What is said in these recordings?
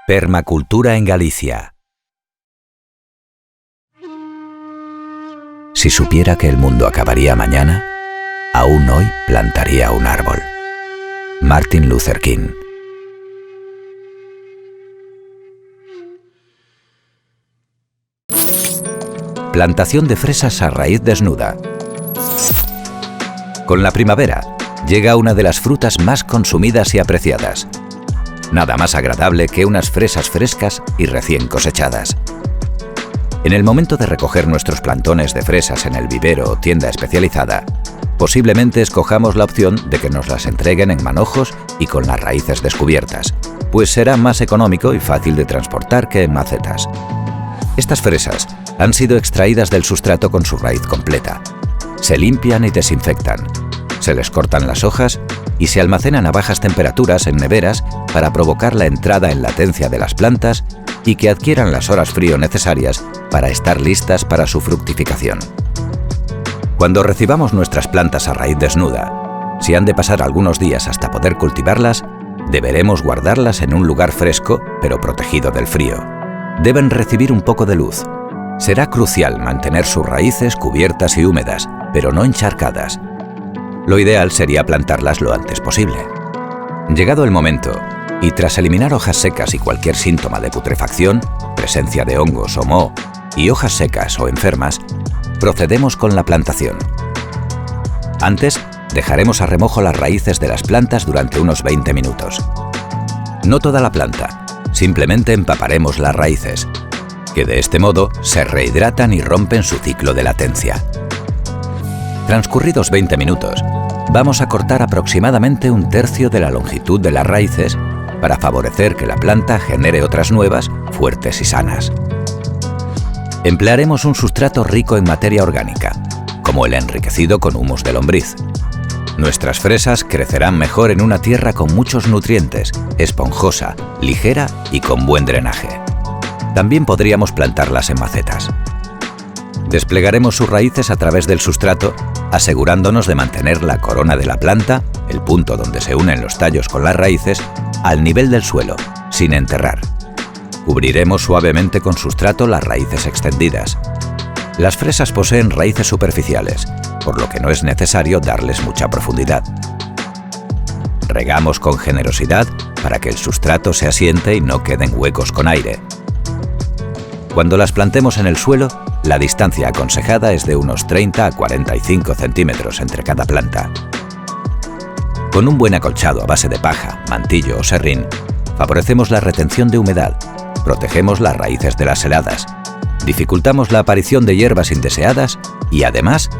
Permacultura en Galicia. Si supiera que el mundo acabaría mañana, aún hoy plantaría un árbol. Martin Luther King. Plantación de fresas a raíz desnuda. Con la primavera llega una de las frutas más consumidas y apreciadas. Nada más agradable que unas fresas frescas y recién cosechadas. En el momento de recoger nuestros plantones de fresas en el vivero o tienda especializada, posiblemente escojamos la opción de que nos las entreguen en manojos y con las raíces descubiertas, pues será más económico y fácil de transportar que en macetas. Estas fresas han sido extraídas del sustrato con su raíz completa. Se limpian y desinfectan. Se les cortan las hojas y se almacenan a bajas temperaturas en neveras para provocar la entrada en latencia de las plantas y que adquieran las horas frío necesarias para estar listas para su fructificación. Cuando recibamos nuestras plantas a raíz desnuda, si han de pasar algunos días hasta poder cultivarlas, deberemos guardarlas en un lugar fresco pero protegido del frío. Deben recibir un poco de luz. Será crucial mantener sus raíces cubiertas y húmedas, pero no encharcadas. Lo ideal sería plantarlas lo antes posible. Llegado el momento, y tras eliminar hojas secas y cualquier síntoma de putrefacción, presencia de hongos o moho, y hojas secas o enfermas, procedemos con la plantación. Antes, dejaremos a remojo las raíces de las plantas durante unos 20 minutos. No toda la planta, simplemente empaparemos las raíces, que de este modo se rehidratan y rompen su ciclo de latencia. Transcurridos 20 minutos, vamos a cortar aproximadamente 1/3 de la longitud de las raíces para favorecer que la planta genere otras nuevas, fuertes y sanas. Emplearemos un sustrato rico en materia orgánica, como el enriquecido con humus de lombriz. Nuestras fresas crecerán mejor en una tierra con muchos nutrientes, esponjosa, ligera y con buen drenaje. También podríamos plantarlas en macetas. Desplegaremos sus raíces a través del sustrato, asegurándonos de mantener la corona de la planta, el punto donde se unen los tallos con las raíces, al nivel del suelo, sin enterrar. Cubriremos suavemente con sustrato las raíces extendidas. Las fresas poseen raíces superficiales, por lo que no es necesario darles mucha profundidad. Regamos con generosidad para que el sustrato se asiente y no queden huecos con aire. Cuando las plantemos en el suelo, la distancia aconsejada es de unos 30 a 45 centímetros entre cada planta. Con un buen acolchado a base de paja, mantillo o serrín, favorecemos la retención de humedad, protegemos las raíces de las heladas, dificultamos la aparición de hierbas indeseadas y, además,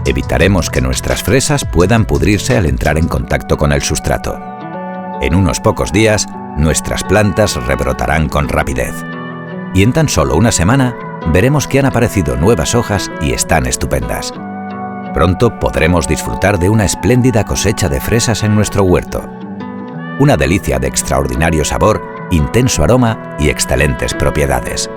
evitaremos que nuestras fresas puedan pudrirse al entrar en contacto con el sustrato. En unos pocos días, nuestras plantas rebrotarán con rapidez. Y en tan solo una semana, veremos que han aparecido nuevas hojas y están estupendas. Pronto podremos disfrutar de una espléndida cosecha de fresas en nuestro huerto. Una delicia de extraordinario sabor, intenso aroma y excelentes propiedades.